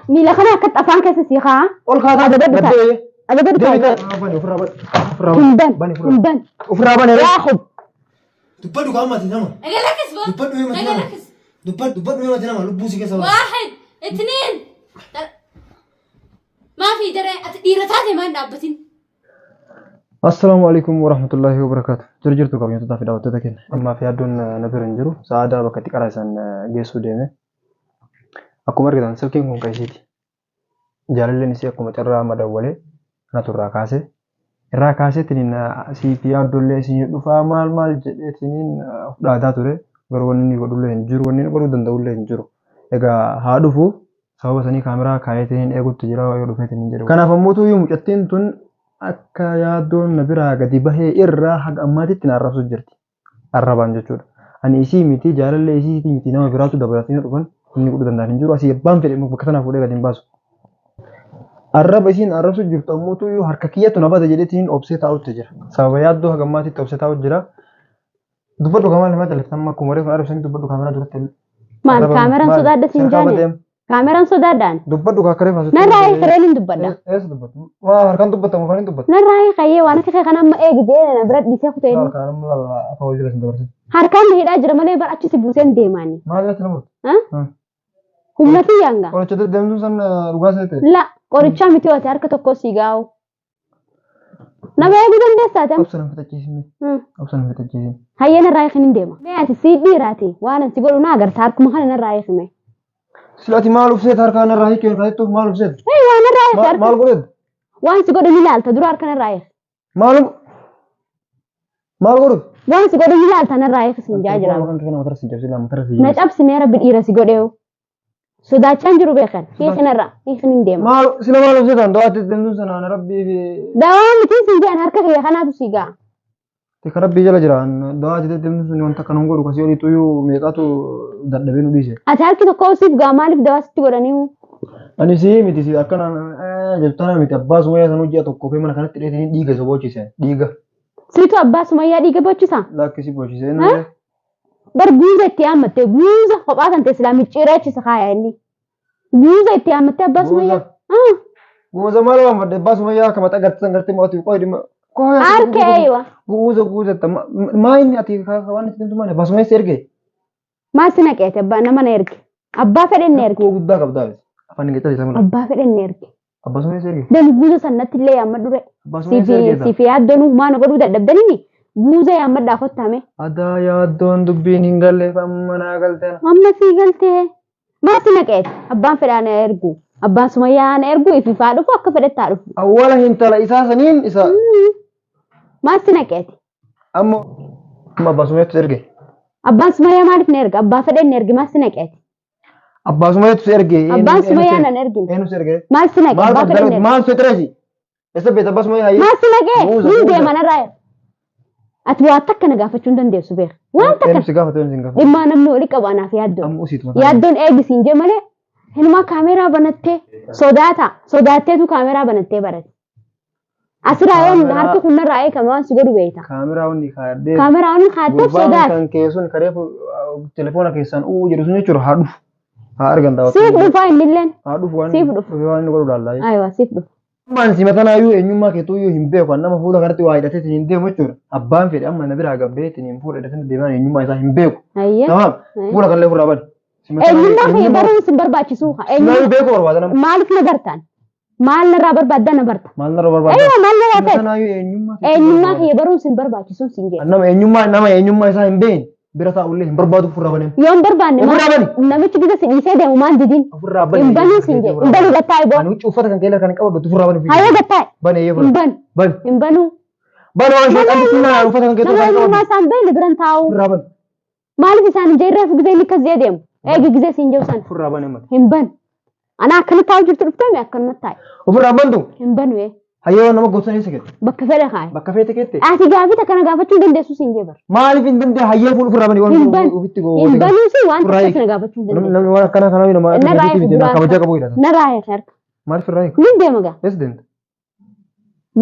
ميلا خنا كت أفان كيس سيخا والخاطر هذا بدو بدي هذا بدو بني فرابن كمبن وفرابن واحد دبّدو كمان تنام أقلك اسمه دبّدو يوم تنام أقلك اسمه دبّدو يوم تنام لبوسي كيس 1 2 ما في دري ديرتاتي ما نابتين. السلام عليكم ورحمة الله وبركاته. جرجرتو كم يوم تدافع دعوة تذكين. أما في عدون نبرنجرو سعادة بكتي كراسان جيسو ديمه. Aku marga dan selking kung kaisiti. Jalan ni si aku macara madawale natura kase. Ra kase tinin si pia dolle si dufa mal jede tinin dada ture garwani ni godulle enjuru wani godu dandaule enjuru. Ega hadufu sababa sani kamera kaya tinin egu tujira wa yodu fetin enjuru. Kana famutu yu mucattin tun akka yaadon nabira gadi bahe irra hag ammati tinarrasu jirti. Arraban jechuudha. Ani isi miti jaalalle isi miti nama biratu dabalatin dhufan inni kudu danda'an hin jiru asii abbaan fedhe bakka tanaaf fuudhee gadi hin baasu. Arraba isiin arrabsu jirtu ammoo yoo harka kiyyatu na bada jedheetiin obsee taa'utti jira. Sababa yaaddoo hagammaatitti obsee taa'utti jira. Dubbadhu kamaa lama dalagtan akkuma reefu arabsanii dubbadhu kaameraa duratti. maal kaameraan sodaadha siin jaane kaameraan sodaadhaan dubbadhu akka reefu asii. narraa fireelin dubbadha. Eessa dubbatu? Waa harkaan dubbatamu faaniin dubbatu. narraa qayyee waan akka kan amma eegdee na bira dhiisee kutee Harkaan amma afaan hojii lasin dabarsin. harkaan na hidhaa jira malee bar achisi buuseen deemaani. Maal natti namu? Humnati yanga. Qoricha deemtuun san dhugaa seete. La qoricha miti wati harka tokko si gaa'u. Nama eeguu dandeessaa ta'e. Obsaan fitachiisne. Obsaan fitachiisne. Hayyana irraa eegin deema. Mee ati si dhiiraati waan si godhu na agarta harkuma kana irraa eegime. Silati maal ufseet harkaan irraa hiikee kaayettuuf maal ufseet? Waan irraa eegte. Maal godheet? Waan si godhu ni ilaalta dura harkan irraa eegte. Maal godhu? Waan si godhu ni ilaalta narraa eegte siin jaajira. Na cabsi mee rabbi dhiira si godheewu. Sodaachaan jiru beekan. Hiikin irraa hiikin hin deema. Maal sila maal ufseetan dawaatti deemtuun sanaan rabbii fi. Dawaa miti siin jaan harka kiyya kanaatu si ga'a. Tika rabbii jala jiraan dawaatti deemtuun sun wanta kanuun godhu kasii olii tuyyuu meeqaatu dadhabee nu dhiise. Ati harki tokko siif ga'a maaliif dawaa sitti godhanii? Ani si miti si akkanaan jabtana miti abbaa sumayyaa sanuu ji'a tokko fi mana kanatti dheetanii dhiiga isa bochise dhiiga. Situ abbaa sumayyaa dhiiga bochisa? Lakkisi bochise. Bar guuza itti hammatte guuza kophaa kan ta'e islaamii cireechisa kaaya inni. Guuza itti hammatte abbaa sumayyaa. Guuza maal waan fadde abbaa sumayyaa akka maxaa gartisan gartee mootii qoodi dhimma. Harkeeywa. Guuza maa inni ati waan itti deemtu maali abbaa sumayyaa si erge. Maal si naqeete abbaa nama na erge. Abbaa fedhen na erge. Koo guddaa qabdaa afaan inni gachaa isa mana. Abbaa fedhen na erge. Abbaa sumayyaa si erge. Dami guuza sannatti illee yaamma dure. Abbaa sumayyaa si erge. Siif yaaddoonu maana godhuu dadhabdanii guuza yaammadhaa kottame. Adaa yaaddoon dubbiin hin galleeffamu naa galteen. Amma sii galtee. Maal si naqeete abbaan fedhaa na ergu. Abbaan sumayyaa na ergu ififaa dhufu akka fedhettaa dhufu. Awwaala hintala isaa saniin isa. Maal si naqeete. Amma abbaa sumayyaatu erge. Abbaan sumayyaa maaliif na erga abbaa fedhen na ergi maal si naqeete. Abbaa sumayyaatu erge. Abbaan sumayyaa na ergin. Eenyu si erge. Maal si naqee abbaa fedhen na ergi. Maal si tiresi. Esa beeta abbaa sumayyaa hayyee. Maal si naqee hin deema narraa. Ati waan takka na gaafachuu hin dandeessu beeka. Waan takka. Eenyu si gaafatu eenyu si hin gaafatu. Dhimmaa namni olii qabu anaaf yaaddoon. Amma usiitu. Yaaddoon eegisiin jee malee hinumaa kaameraa banattee sodaatteetu kaameraa banattee barate. Asirraa yoon harki kun narraa eegame waan si godhu beekta. Kaameraa hundi kaayadhee. Kaameraa hundi kaayadhee sodaata. Kan keessuun kareefu telefoona keessaan jedhu sun jechuudha haa dhufu. Haa argan daawwatu. Siif dhufaa innilleen. Haa dhufu waan. Siif dhufu. Waan inni godhu laallaa. Ayiwa siif dhufu. Ammaan si matanaa iyyuu eenyummaa keetuu iyyuu hin beeku nama fuula kanatti waa hidhatee hin deemu jechuudha. Abbaan fedhe amma na biraa gabbee hin fuula hidhatee deemaa eenyummaa isaa hin beeku. Ayyee. Tamaam fuula kallee furraa badi. Eenyummaa kee baruun sin barbaachisu. Eenyummaa beeku barbaada nama. Maaliif na bartaan? Maal narraa barbaadda na barta? Maal narraa barbaadda? Ayyee maal narraa ta'e? Matanaa iyyuu eenyummaa. Eenyummaa kee baruun sin barbaachisu sin jedhe. Nama eenyummaa isaa hin beekne. Bira taa'ullee hin barbaadu furraa baneem. Yoo hin barbaanne namichi bisa si dhiisee deemu maal didiin? Furraa banee. Hin banuu siin jedhe. Hin banuu gattaa'e boo. Ani huccuu uffata kan keella kan qabatu furraa banee. Hayyoo gattaa'e. Banee yoo Hin furraa. banu. Ban. Hin banuu. Ban waan ishee qalbii sinna uffata kan keessa Nama kan eenyummaa qabatu. isaan beekne biran taa'u. Furraa ban. Maaliif isaan hin jeerreef gisee inni akkas jee deemu? Eegi gisee siin jehu san. Furraa banee mata. Hin banu. Ana akkanatti taa'u jirtu dhuftee akkanumatti taa'e. Ofirraa bantu. Hin banu Hayyoo nama gosa eessa kette? bakka fedhe kaaye. Bakka feete kette? Ati gaafii akkana gaafachuu dandeessu siin jee bara. Maaliif hin dandee hayyee ofirraa banee Hin waan banu. ofitti Hin banuu si waan takka akkana gaafachuu dandeessu. namni waan akkana kana nama kabajaa qabu hidhata. Narraa harka. Maaliif irraa hiiku? Nin deema gaa. Eessa deemta?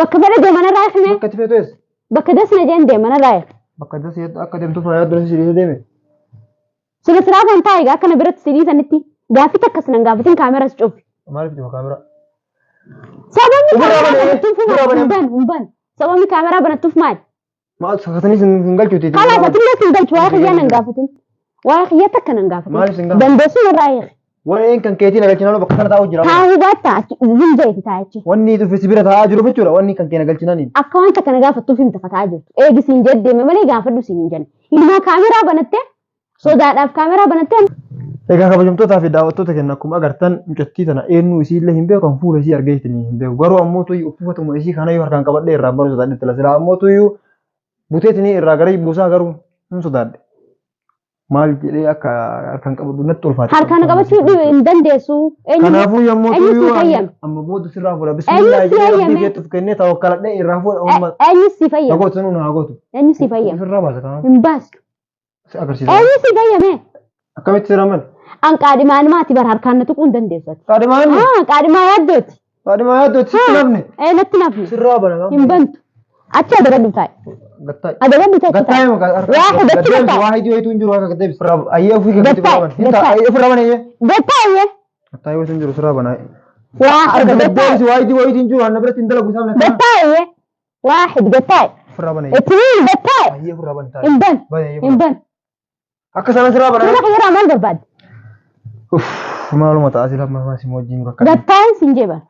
Bakka fedhe deema narraa hime. Bakka itti feetu eessa? Bakka dasna jeen deema narraa hime. Bakka dasii akka deemtuuf haa yaaddu si dhiisee deeme. Sila siraa kan taa'e akkana biratti si dhiisanitti gaafii takkas nan gaafatin kaameras cufi. Maaliif jiru kaamera? Sababni Ubara kaameraa bane, banattuuf ubara bane. hin ban. Sababni kaameraa banattuuf maal? Maal sakatanii hin galchuuti. Kalaas atillee sin galchu waa'ee xiyyaa nan gaafatin. Waa'ee xiyyaa takka nan gaafatin. Maaliif sin gaafatu? Dandeessuun irraa eegi. Waan kan keetiin galchinaan bakka kana taa'u jira. Taa'uu baatta zinjaiti taa'achi. Wanni dhufe sibira taa'aa jiru jechuudha. Wanni kan keenya galchinaniin. Akka waan takka na gaafattuuf himta fataa jirtu. Eegi siin jeddeeme malee gaafadhu siin hin jenne. Ilmaa kaameraa banattee sodaadhaaf kaameraa banattee Egaa kabajamtootaa fi daawwattoota keenya akkuma agartan mucattii tana eenyu isiillee hin beeku kan fuula isii argee ittiin hin beeku. Garuu ammoo tuyyuu uffatuma isii kana yoo harkaan qabadhee irraa baruu sodaadhe itti lasila ammoo tuyyuu buteetinii irraa gara buusaa garuu hin sodaadhe. Maal jedhee akka harkaan qabadhu natti ulfaate. harkaan qabachuu hin dandeessu. Kanaafuu yommuu eenyu si tuyyuu fayyame? amma booda sirraa fuudha. Bismillah jedhee rabbii keetti kennee tawakkaladhee irraa fuudha. Eenyu si fayyame? Nagootu nu nagootu. Eenyu si fayyame? Ofirraa baasa kanaaf. Hin baastu. Si agarsiisa. Eenyu si fayyame? Akkamitti siraman? An qaadhimaan maati bar harkaan na tuquu hin dandeessu. Qaadimaan. Qaadhimaa yaaddooti. Qaadimaa yaaddooti sitti nafne. Natti nafne. Sirraa bana. Hin bantu. Achi adabadhu taa'e. Gattaa. Adabadhu taa'e. Gattaa yoo Waa hidhachi gattaa. waa hidii wayitu hin jiru akka gattaa sirraa ayyee ofii keessatti Gattaa, furaman. Hinta gattaa. ayyee furaman ayyee. Gattaayyee. Gattaa yoo hin jiru sirraa bana. Waa arga Gattaa gattaaye. waa hidii wayitu hin jiru anna biratti hin dalagu isaa na kana. Gattaayyee. Waaxid gattaaye. Furraa bana. Ittiin gattaaye. Ayyee furraa bana taa'e. Hin ban. Hin ban. Akka sana sirraa bana. Suura kiyyaraa maal barbaadde? Maaluma ta'a asii lamma maasii wajjin rakka. Gattaayin siin jeeban.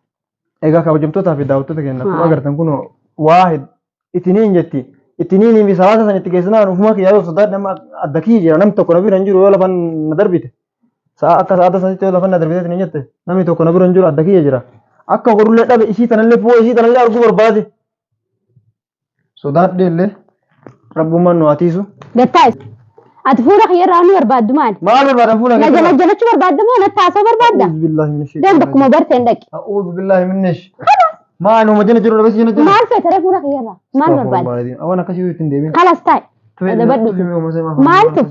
Egaa kabajamtootaa fi daawwattoota keenya akkuma Haa. agartan kun waa itiniin jetti. Itiniin fi salaasa san itti keessanaan ufuma kiyyaa yoo sodaadhe nama adda kiyya jira namni tokko na bira hin jiru yoo lafan na darbite. Sa'a akka sa'aata sanitti yoo lafan na darbite ittiin jette namni tokko na bira hin jiru adda kiyya jira. Akka horullee dhabe isii tanallee fuula isii tanallee arguu barbaade. Sodaadhe illee rabbummaan nu hatiisu. Gattaayi. Ati fuula kiyyaraa nu barbaaddu maali? Maal barbaadan fuula Na jala jalachuu barbaadda moo natti haasa'uu barbaadda? A'uudhu billaahi min Deem bakkuma barteen dhaqi. A'uudhu billaahi minnesh. Maa nu majina jiru dhabee jina jiru. Maal feetaree fuula kiyyaraa? Maal barbaadda? Awwan akkasii ittiin deebiin. Kalas taa'e. Adabadhu. Maaltu?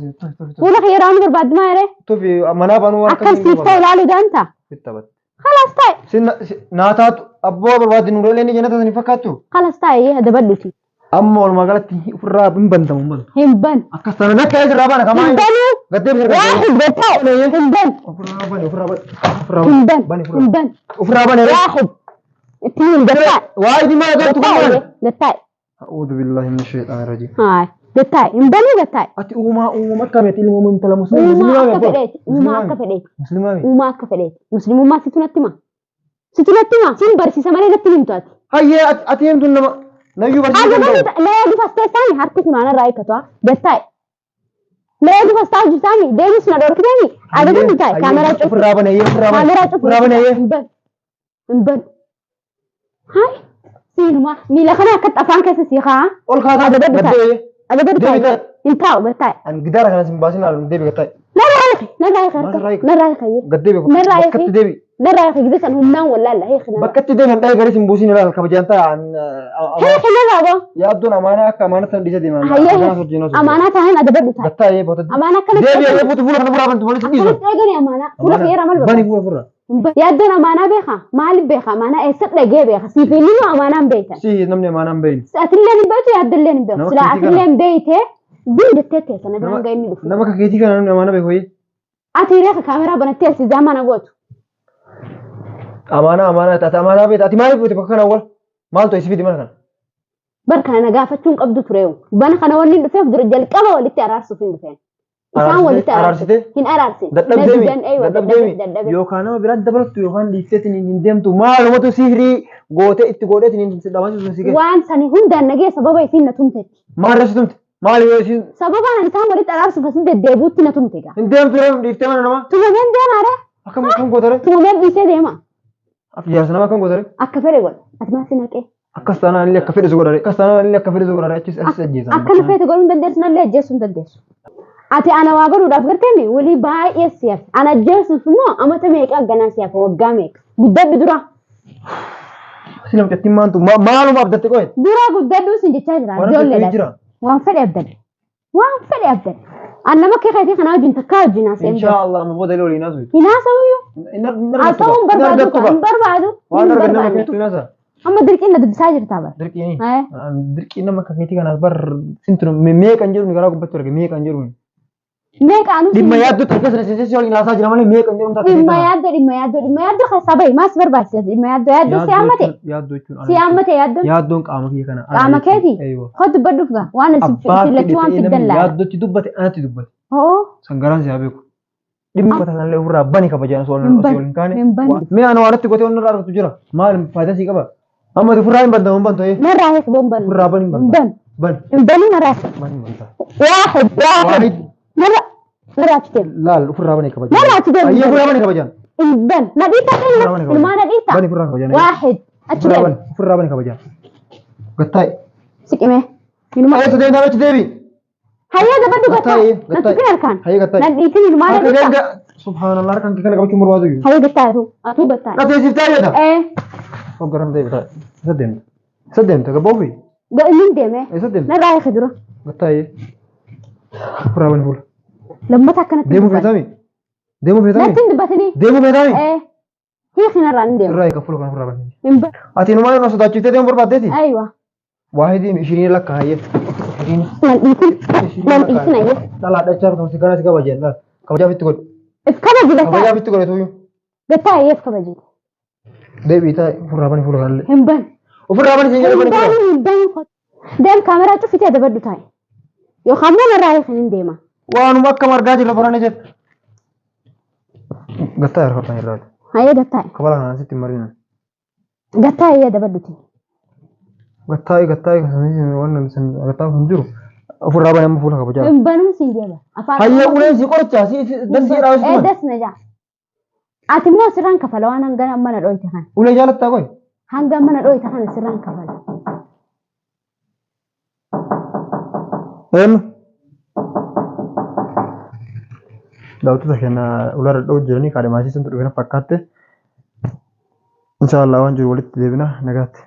Fuula kiyyaraa nu barbaaddu maali? Tufi manaa banuu waan Akkam siif ta'u ilaaluu danda'a? Kalas taa'e. Naataatu abbaa barbaadde nu dholee ni jannata sanii fakkaattu. Kalas taa'e adabadhuti. Amma walumaa galatti ofirraa hin bantamu malu. Hin ban. Akkas taana nakka irraa bana kamaa. Hin banuu. Gaddee bisirra. Waaxid gattaaye. Hin ban. Ofirraa bane ofirraa bane. Hin ban. Hin ban. Ofirraa bane. Waaxid. Ittiin gattaaye. Waa idi maa galtu Gattaaye. kun. Gattaaye. A'uudhu billaahi min shayxaani rajiim. Haay. Gattaaye. Hin banuu gattaaye. Ati uumaa akkameeti ilma muummee intala musliimaa. Uumaa akka fedheeti. Uumaa akka fedheeti. Musliimaa. Uumaa akka fedheeti. Muslimummaa situ natti hima. Situ natti hima. Sin barsiisa malee natti himtu ati. Hayyee ati himtu nama nayyuu barsiisuu danda'u. Adabadhu lee dhufas teessaami harki kun aanarraa eeggatu haa. Gattaaye. Lee dhufas taa'u jirtaami. Deemis na dhorkiteemi. Adabadhu taa'e. Kaameraa cufu. Ofirraa bane ayyee ofirraa bane. Kaameraa cufu. Ofirraa bane ayyee. Hin ban. Hin ban. Haay. Siinuma. Miila kana akka afaan keessa sii kaa. Ol kaataa Adabadhu taa'e. gaddee. Adabadhu Deebi taa'e. taa'e. Hin taa'u gattaaye. An gidaara kanas hin baasin haala deebi gattaaye. Narraa eegi. Narraa eegi Maal irraa harka. eegi? Narraa eegi. Gaddee beeku. Narraa eegi. Bakkatti deebi. Narraa eegi gidi kan humnaan wallaalla eegi. Bakkatti deebi hin dhahe garis hin buusin ilaala kabajaan ta'an. Eegi narraa boo. Yaaddoon amaanaa akka amaanaa ta'an dhiisa deeman. Hayyee amaanaa taa'een adabadhu taa'e. Gattaa'ee boota. Amaanaa akkana Deebi yeroo fuutu fuula kana furaa bantu poolisi dhiisu. akkamitti eegani amaanaa fuula kiyyaraa maal Bani barbaada? fuula furra. Yaaddoon amaanaa beeka maaliif beeka amaanaa eessatti dhagee beeka siifillee amaanaan beekta. Si namni amaanaa hin beeyin. Atillee hin beektu yaaddallee hin beeku Nama silaa keetii atillee hin beeyte dindettee teessa na biraan ga'e inni dhufu. Nama akka keetii kana namni amaanaa beeku hoyi. Ati reefa kaameraa banattee asiisaa mana gootu. Amaanaa ati amaanaa beekta ati maaliif beekte bakka kana awwal maaltu isi fidi mana kana. Bar kana na gaafachuun qabdu tureewu. Bana kana wanni hin dhufeef dura jalqaba walitti araarsuuf hin dhufeen. Isaan walitti Araarsite? hin araarsin. Dadhabdeemi yookaan nama biraan dabalatu yookaan dhiifteetiin hin deemtu maalumatu sihrii gootee itti godheetiin hin dhabamsiisu si Waan sani hundaan nagee sababa isiin na tumteetti. maal irratti tumte maal yoo isin Sababaan isaan walitti araarsuuf asiin deddeebuutti na tumte gaa. hin deemtu yoo dhiiftee mana namaa Tumameen deemaadha. akkam gootare Tumameen dhiisee deema. jaarsa nama akkam gootare Akka fedhe godha. Ati maal si naqee? akkas taanaan illee akka fedhe su godhare akkas taanaan illee akka fedhe su godhare achis ajjeesan Akka na feete godhuu hin dandeessu nallee ajjeessuu hin dandeessu. Ati ana waa godhuudhaaf garteemi walii baay'ee siyaasa. Ana ajjeessuuf immoo amata meeqa agganaa siyaasa waggaa meeqa. Guddadhu dura. si namcattiin maantu maaluma abdatte qo'e Dura guddadhuu sin jechaa jira. waan Ijoolleedha. jira Waan fedhe abdadhe. Waan fedhe abdadhe. An nama kee keetii kana wajjin takkaa wajjin haasa'e. inshaallah amma booda illee waliin haasa'u Hinaasa'uyyuu. Haasa'uu hin barbaadu. Hin barbaadu. waan Hin argan nama barbaadu. keetu hinaasa Amma dirqiin na dubbisaa jirtaa bara. dirqii Hee. dirqii nama akka keetii kanaas bar sintu meeqan jedhu garaa gubbatti arge meeqan jedhu Meeqa anu Dhimma yaaddu takka sana seensi waliin haasaa jira malee meeqa inni dhumtaa dhimma yaaddu keessa bahi maas barbaachisa dhimma yaaddu si hammate yaaddu jechuun si hammate yaaddu yaaddoon qaama kiyya kana qaama keeti hoo dubbadhuuf gaa waan sillachuu waan fiddan laa yaaddotti dubbate anatti dubbate hoo sangaraan si haa beeku dhimma qotaa kanallee ofirraa bani kabajaan osoo waliin kaane hin bani mee ana waanatti gotee onni irraa argatu jira maal faayidaa sii qaba amma ofirraa hin bantamu hin bantu narraa hees bomban ofirraa bani hin banta ban hin bani narraa bani hin banta واحد مرة مرة تدم laal ofirraa bani kabajaan مرة تدم ayyee ofirraa bani kabajaan البن نبيتا كلمة الماء نبيتا bani ofirraa kabajaan واحد أتدم ofirraa bani kabajaan gattaa'e سكمة من ما ayee sadeen daawwachi deebi هيا ده بدو gattaa'e قطع نتكلم الكان hayee gattaa'e نبيتا الماء نبيتا subhaanallah harkaan kee kana qabachuun barbaadu iyyuu هيا قطع أتو قطع qatee siif taa'eedha إيه hoggaram deebi taa'e isa deemta gabbaa ofii قال من دمه isa deemta نرى خدره gattaa'e ofirraa bani fuula لما تكنت deemuu feetami deemuu لا feetami تندبتني deemuu feetami إيه هي خنا ران دم irraa eega fuula kana ofirraa bani من ب ati numaa yoo sodaachiftee deemuu barbaaddeeti أيوة waahidii ishiin lakka hayyee من إيتنا إيه dhalaa dhachaaf kan si gara si kabajeen laal kabajaaf itti godhu إفكار جدا kabajaaf itti godhe tuuyyuu قطع إيه إفكار جدا deebii taa'e ofirraa bani fuula kanallee هم بن ofirraa bani siin jedhe bani fuula دائم كاميرا تشوف فيها دبر دوتاي يو خمونا رايح من ديما waanuma akka margaa jirra barane jette gattaa harka kan irraati هيا قطاي kabala kanaan sitti hin marina قطاي يا دبر دوتي gattaa'e wannan gattaa kan jiru ofirraa bani amma fuula kabajaa من بنو سيديبا hayyee uleen si qorichaa si dansii raawwisu إيه tuman دس نجا أتمنى سران كفلا وأنا عندنا أمنا روي تخان ulee jaalattaa qoy هنگا أمنا روي تخان سران كفلا eenyu daawwattoota keenya ularra dha'u jiranii kaadhimaasiisantu dhufeena fakkaatte inshaallah waan jiru walitti deebina nagaatti